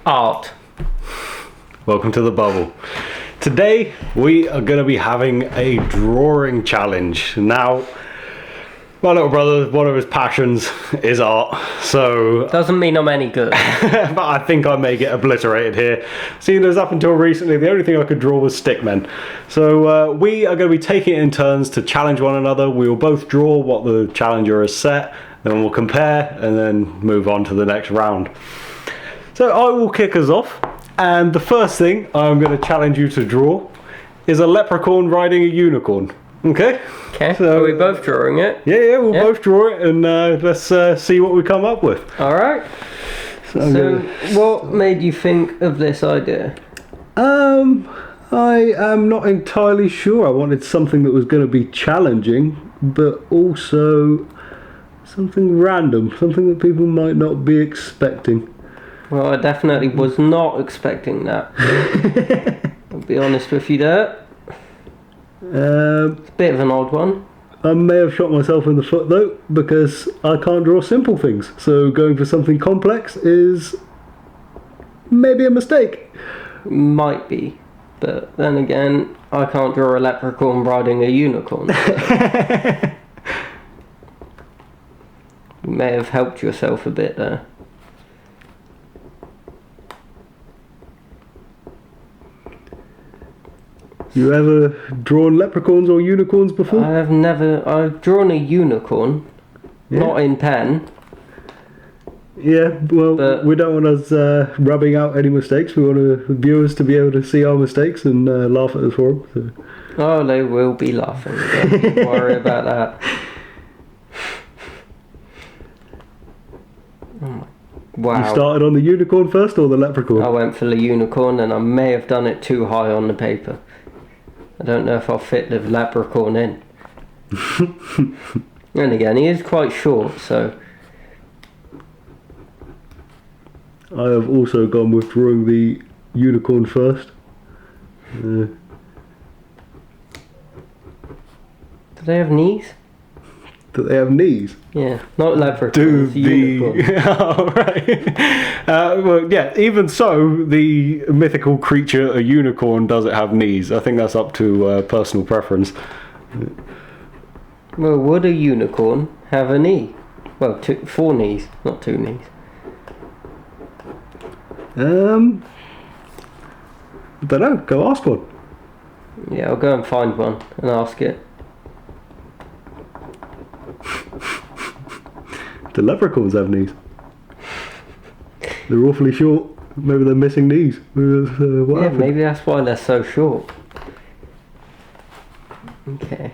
Art. Welcome to the bubble. Today we are going to be having a drawing challenge. Now, my little brother, one of his passions is art, so Doesn't mean I'm any good. but I think I may get obliterated here. Seeing as up until recently, the only thing I could draw was stickmen. So we are going to be taking it in turns to challenge one another. We will both draw what the challenger has set, then we'll compare, and then move on to the next round. So I will kick us off, and the first thing I'm going to challenge you to draw is a leprechaun riding a unicorn. Okay? Okay, So- are we both drawing it? Yeah, we'll both draw it, and let's see what we come up with. Alright. I'm So, gonna- what made you think of this idea? I am not entirely sure. I wanted something that was going to be challenging, but also something random, something that people might not be expecting. Well, I definitely was not expecting that. I'll be honest with you there. It's a bit of an odd one. I may have shot myself in the foot though, because I can't draw simple things. So going for something complex is maybe a mistake. Might be. But then again, I can't draw a leprechaun riding a unicorn. You may have helped yourself a bit there. You ever drawn leprechauns or unicorns before? I've drawn a unicorn, not in pen. Yeah, well, But- we don't want us rubbing out any mistakes. We want the viewers to be able to see our mistakes and laugh at us for them. So. Oh, they will be laughing. Don't worry about that. Oh my. Wow. You started on the unicorn first or the leprechaun? I went for the unicorn and I may have done it too high on the paper. I don't know if I'll fit the leprechaun in. And again, he is quite short, so I have also gone with drawing the unicorn first. do they have knees? Do they have knees? Yeah, not Do leprechauns, the unicorn. oh, right. Well, yeah. Even so, the mythical creature, a unicorn, does it have knees? I think that's up to personal preference. Well, would a unicorn have a knee? Well, 4 knees, not 2 knees. I don't know. Go ask one. Yeah, I'll go and find one and ask it. The leprechauns have knees. They're awfully short. Maybe they're missing knees. Maybe that's, what Yeah, happened. maybe that's why they're so short. Okay.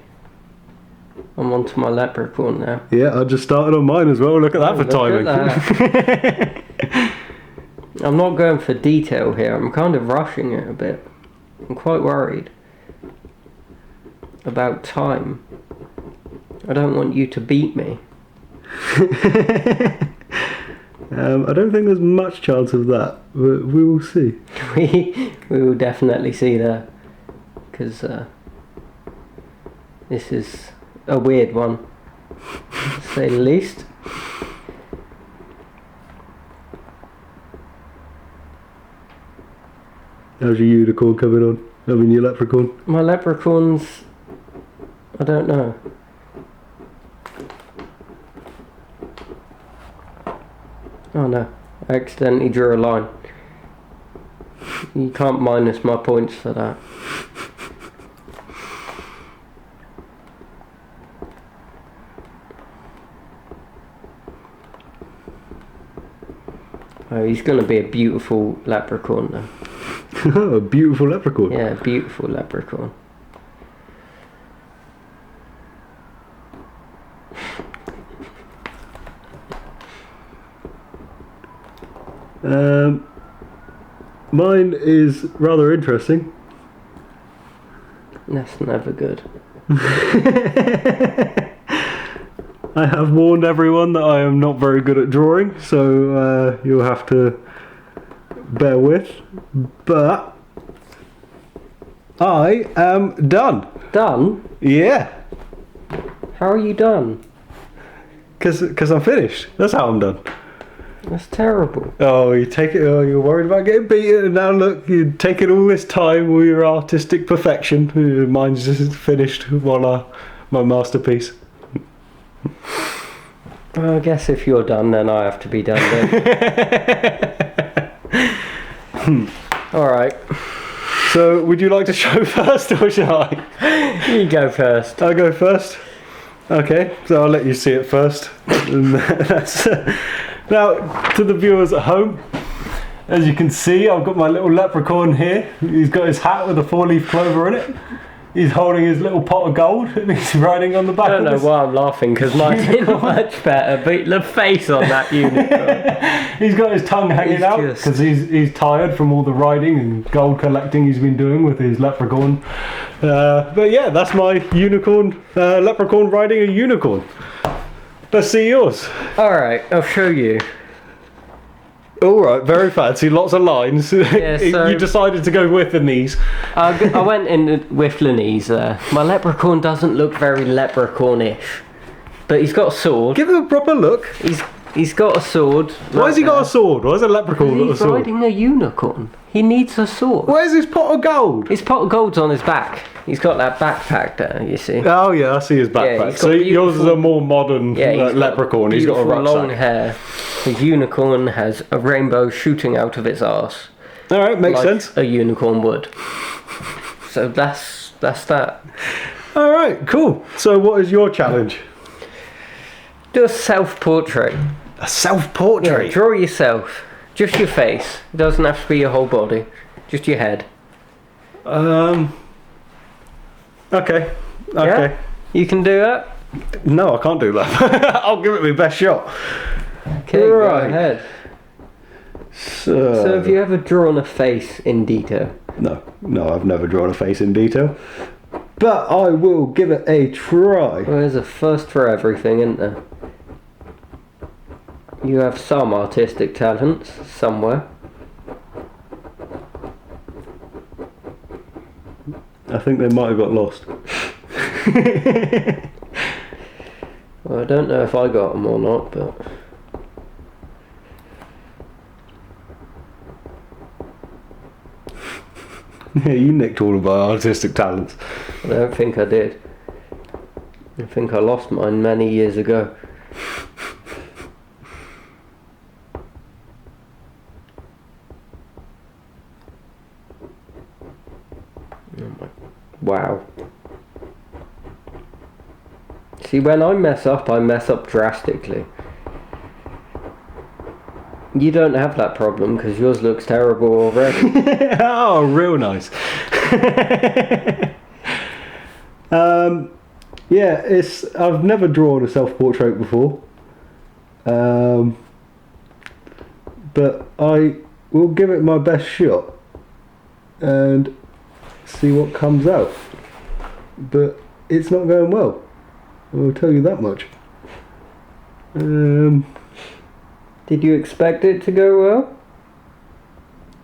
I'm on to my leprechaun now. Yeah, I just started on mine as well. Look at that for Look timing. at that. I'm not going for detail here. I'm kind of rushing it a bit. I'm quite worried about time. I don't want you to beat me. I don't think there's much chance of that, but we will see. we will definitely see that, because this is a weird one, to say the least. How's your unicorn coming on? I mean, your leprechaun. My leprechauns, I don't know. Oh no, I accidentally drew a line. You can't minus my points for that. Oh, he's going to be a beautiful leprechaun now. A beautiful leprechaun. Yeah, beautiful leprechaun. Mine is rather interesting. That's never good. I have warned everyone that I am not very good at drawing, so you'll have to bear with. But I am done. Done? Yeah, How are you done? because I'm finished. That's how I'm done. That's terrible. Oh, you take it. Oh, you're worried about getting beaten, and now look, you're taking all this time with your artistic perfection. Mine's just finished. Voila, my masterpiece. Well, I guess if you're done, then I have to be done then. Alright. So, would you like to show first, or shall I? You go first. I'll go first. Okay, so I'll let you see it first. And that's, now, to the viewers at home, as you can see, I've got my little leprechaun here. He's got his hat with a 4-leaf clover in it. He's holding his little pot of gold and he's riding on the back I don't of know this. why I'm laughing, because mine did much better, but the face on that unicorn. He's got his tongue hanging He's out just- because he's tired from all the riding and gold collecting he's been doing with his leprechaun. But yeah, that's my unicorn, leprechaun riding a unicorn. Let's see yours. Alright, I'll show you. Alright, very fancy, lots of lines. Yeah, so- You decided to go with the knees. I went in with Lanise there. My leprechaun doesn't look very leprechaun-ish, but he's got a sword. Give him a proper look. He's got a sword. Why has he got a sword? Why has a leprechaun got a He's sword? riding a unicorn. He needs a sword. Where's his pot of gold? His pot of gold's on his back. He's got that backpack there, you see. Oh yeah, I see his backpack. he's got So yours is a beautiful- more modern Yeah, he's got leprechaun. He's got a beautiful rucksack. long hair. His unicorn has a rainbow shooting out of its arse. All right, makes like sense. a unicorn would. So that's that. All right, cool. So what is your challenge? Do a self-portrait. A self-portrait. Yeah, draw yourself. Just your face. It doesn't have to be your whole body. Just your head. Okay. Yeah? You can do that? No, I can't do that. I'll give it my best shot. Okay, Right. go ahead. So So have you ever drawn a face in detail? No, I've never drawn a face in detail. But I will give it a try. Well, there's a first for everything, isn't there? You have some artistic talents somewhere. I think they might have got lost. Well, I don't know if I got them or not, but... Yeah, you nicked all of our artistic talents. I don't think I did. I think I lost mine many years ago. Wow. See, when I mess up drastically. You don't have that problem because yours looks terrible already. Oh, real nice. Yeah, I've never drawn a self-portrait before. But I will give it my best shot and see what comes out. But it's not going well. I will tell you that much. Did you expect it to go well?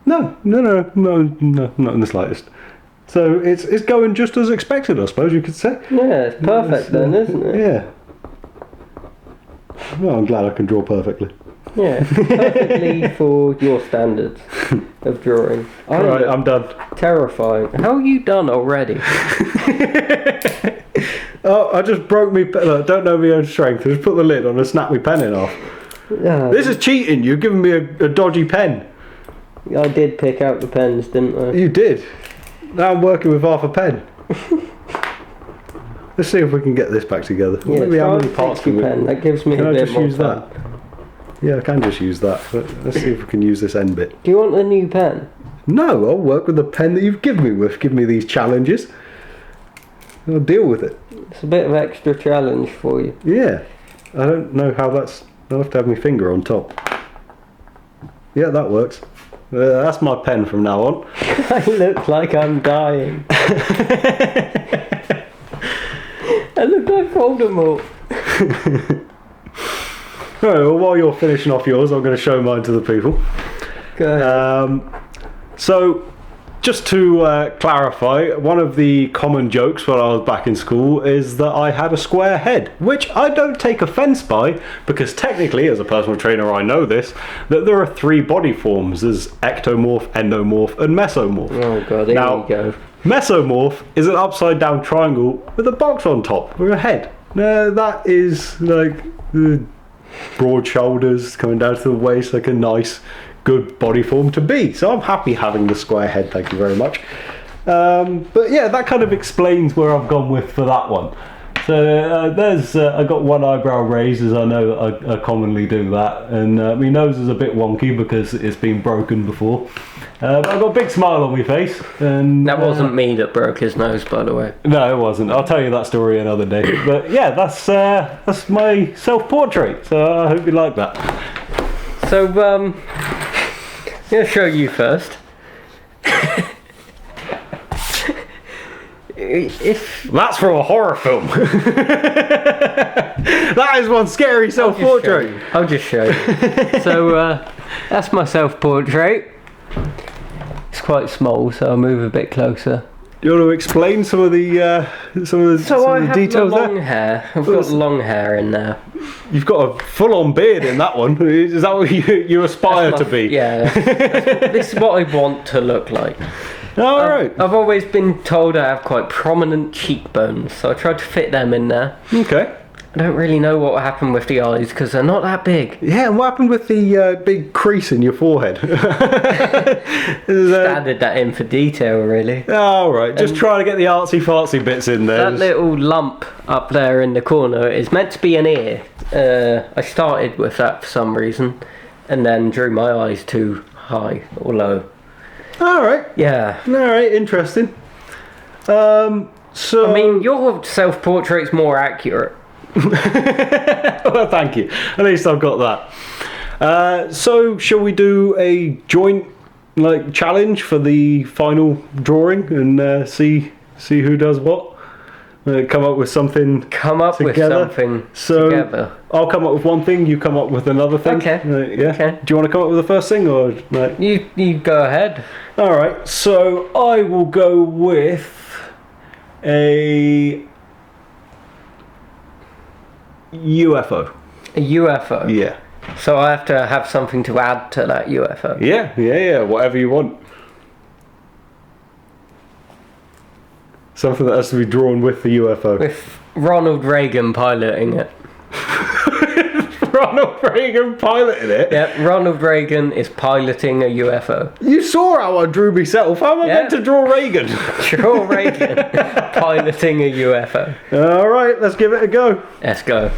No, not in the slightest. So it's going just as expected, I suppose you could say. Yeah, it's perfect then, isn't it? Yeah. Well, I'm glad I can draw perfectly. Yeah, perfectly for your standards of drawing. Alright, I'm done. Terrifying. How are you done already? Oh, I just broke me pen. Look, don't know my own strength. I just put the lid on and snapped my pen in off. This is cheating. You're giving me a dodgy pen. I did pick out the pens, didn't I? You did. Now I'm working with half a pen. Let's see if we can get this back together. Yeah, Maybe how try many and parts fix your pen. That gives me Can a I bit just more use fun. that? Yeah, I can just use that. But let's see if we can use this end bit. Do you want a new pen? No, I'll work with the pen that you've given me with. Give me these challenges. I'll deal with it. It's a bit of extra challenge for you. Yeah. I don't know how that's... I'll have to have my finger on top. Yeah, that works. That's my pen from now on. I look like I'm dying. I look like Voldemort. Alright, well, while you're finishing off yours, I'm going to show mine to the people. Go ahead. So, just to clarify, one of the common jokes when I was back in school is that I had a square head, which I don't take offence by, because technically, as a personal trainer, I know this, that there are 3 body forms. There's ectomorph, endomorph, and mesomorph. Oh god, here we go. Mesomorph is an upside down triangle with a box on top, with a head. Now, that is like broad shoulders coming down to the waist, like a nice, good body form to be. So I'm happy having the square head, thank you very much. But yeah, that kind of explains where I've gone with for that one. So I got one eyebrow raised, as I know I commonly do that, and my nose is a bit wonky because it's been broken before. But I've got a big smile on my face. And That wasn't me that broke his nose, by the way. no, it wasn't. I'll tell you that story another day. But yeah, that's my self-portrait. So I hope you like that. So, I'm going to show you first. If That's from a horror film. That is one scary self-portrait. I'll just show you. So, that's my self-portrait. It's quite small, so I'll move a bit closer. Do you want to explain some of the So I have details long there? hair. I've got long hair in there. You've got a full-on beard in that one. Is that what you aspire to be? Yeah. This is what I want to look like. All right. I've always been told I have quite prominent cheekbones, so I tried to fit them in there. Okay. I don't really know what happened with the eyes because they're not that big. Yeah, and what happened with the big crease in your forehead? Added that in for detail, really. All right, just trying to get the artsy-fartsy bits in there. That little lump up there in the corner is meant to be an ear. I started with that for some reason, and then drew my eyes too high or low. All right. Yeah. All right, interesting. So I mean, your self-portrait's more accurate. well, thank you. At least I've got that. So, shall we do a joint challenge for the final drawing and see who does what? Come up with something. Come up together. with something So together. I'll come up with one thing. You come up with another thing. Okay. Yeah. Okay. Do you want to come up with the first thing or? You go ahead. All right. So I will go with a UFO. A UFO. Yeah. So I have to have something to add to that UFO. Yeah. Whatever you want. Something that has to be drawn with the UFO. With Ronald Reagan piloting it. Ronald Reagan piloted it? Yep, Ronald Reagan is piloting a UFO. You saw how I drew myself. How am I meant to draw Reagan? Draw Reagan piloting a UFO. All right, let's give it a go. Let's go.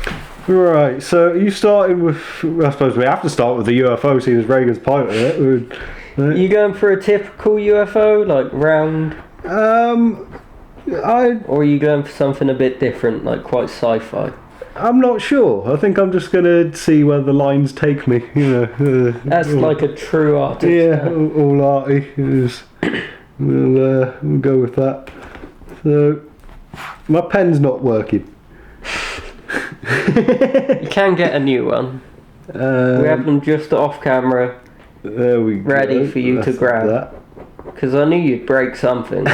Right, so you starting with... I suppose we have to start with the UFO, seeing as Reagan's piloting it. You going for a typical UFO, like round? Or are you going for something a bit different, like quite sci-fi? I'm not sure. I think I'm just going to see where the lines take me. That's like a true artist. Yeah, all arty. We'll go with that. So, my pen's not working. You can get a new one. We have them just off camera, there we go. ready for you to grab. Because I knew you'd break something.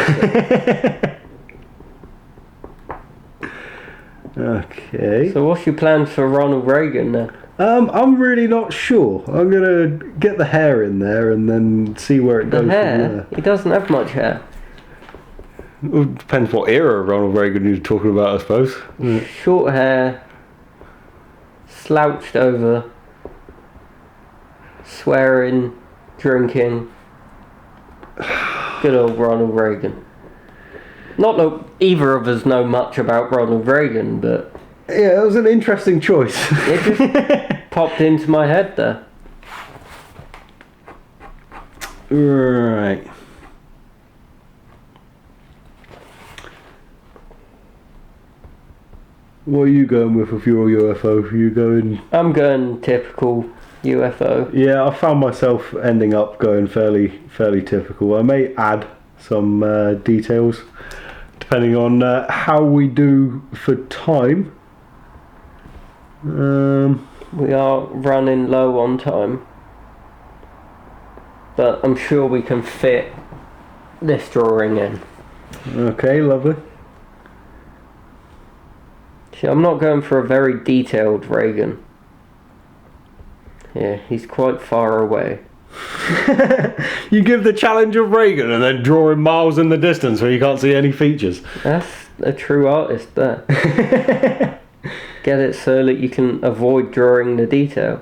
Okay. So what's your plans for Ronald Reagan then? I'm really not sure. I'm gonna get the hair in there and then see where it goes The from hair? there. He doesn't have much hair. Well, depends what era of Ronald Reagan you're talking about, I suppose. Short hair, slouched over, swearing, drinking. Good old Ronald Reagan. Not that either of us know much about Ronald Reagan, but Yeah, it was an interesting choice. it just popped into my head there. Right. What are you going with your UFO? Are you going... I'm going typical UFO. Yeah, I found myself ending up going fairly typical. I may add some details depending on how we do for time. We are running low on time, but I'm sure we can fit this drawing in. Okay, lovely. See, I'm not going for a very detailed Reagan. Yeah, he's quite far away. You give the challenge of Reagan and then draw him miles in the distance where you can't see any features. That's a true artist there. Get it so that you can avoid drawing the detail.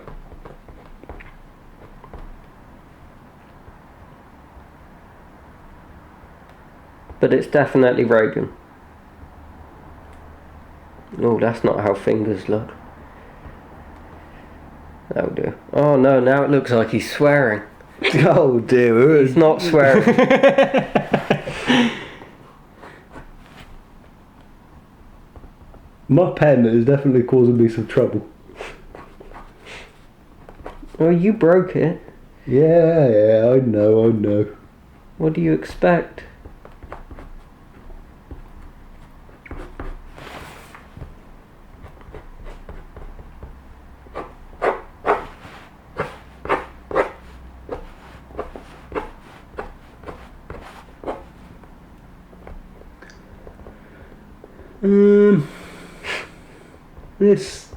But it's definitely Reagan. Oh, that's not how fingers look. That'll do. Oh no, now it looks like he's swearing. Oh dear. He's not swearing. My pen is definitely causing me some trouble. Well, you broke it. Yeah, I know. What do you expect?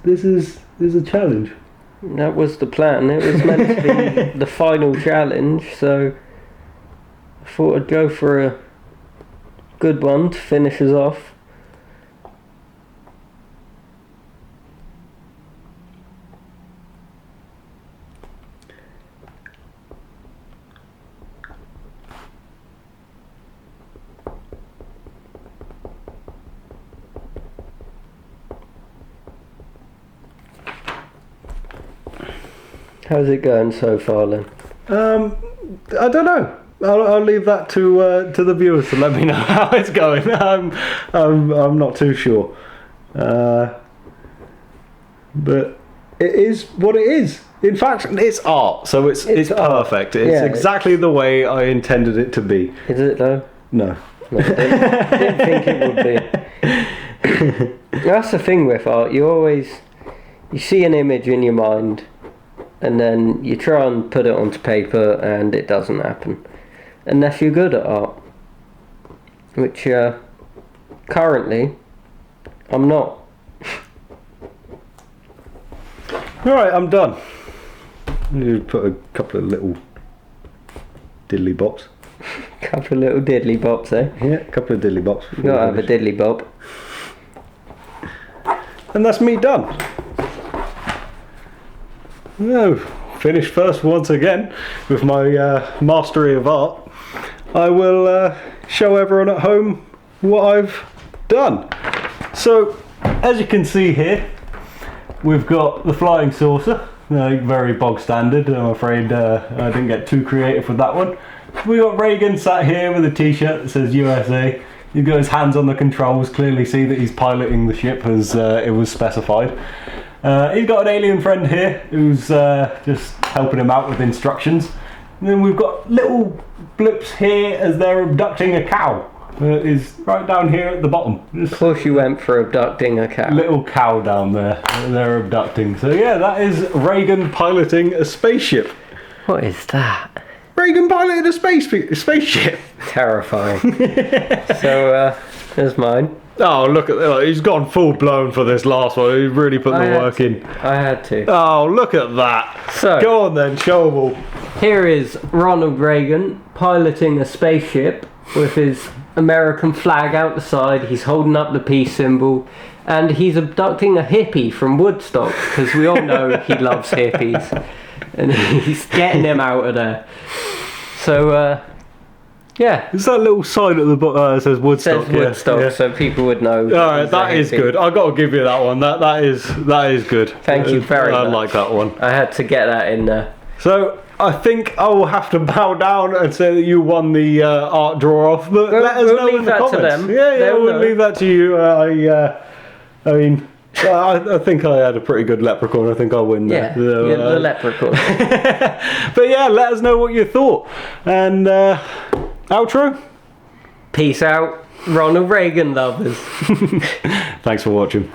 This is a challenge. That was the plan. It was meant to be the final challenge, so I thought I'd go for a good one to finish us off. How's it going so far, then? I don't know. I'll leave that to the viewers to let me know how it's going. I'm not too sure, but it is what it is. In fact, it's art, so it's perfect. It's exactly the way I intended it to be. Is it though? No. No, I didn't think it would be. That's the thing with art. You see an image in your mind, and then you try and put it onto paper, and it doesn't happen. Unless you're good at art. Which, currently, I'm not. Alright, I'm done. You put a couple of little diddly bops. Couple of little diddly bops, eh? Yeah, a couple of diddly bops. You gotta have a diddly bob. And that's me done. No, finished first once again with my mastery of art. I will show everyone at home what I've done. So, as you can see here, we've got the flying saucer, very bog standard. I'm afraid I didn't get too creative with that one. We got Reagan sat here with a t-shirt that says USA. He's got his hands on the controls, clearly see that he's piloting the ship as it was specified. He's got an alien friend here who's just helping him out with instructions. And then we've got little blips here as they're abducting a cow. Is right down here at the bottom. Of course you went for abducting a cow. Little cow down there they're abducting. So yeah, that is Reagan piloting a spaceship. What is that? Reagan piloted a spaceship. Terrifying. So, there's mine. Oh, look at that. He's gone full blown for this last one. He's really put the work in. I had to. Oh, look at that. So, go on then, show them all. Here is Ronald Reagan piloting a spaceship with his American flag out the side. He's holding up the peace symbol. And he's abducting a hippie from Woodstock, because we all know he loves hippies. And he's getting him out of there. So, yeah. It's that little sign at the bottom that says Woodstock. It says Woodstock, so people would know. Alright, that is good. I've got to give you that one. That is good. Thank you very much. I like that one. I had to get that in there. So, I think I will have to bow down and say that you won the art draw off, but let us know in the comments. To them. Yeah, we'll leave that to you. I mean, I think I had a pretty good leprechaun. I think I'll win that. Yeah, the leprechaun. But yeah, let us know what you thought. And outro. Peace out, Ronald Reagan lovers. Thanks for watching.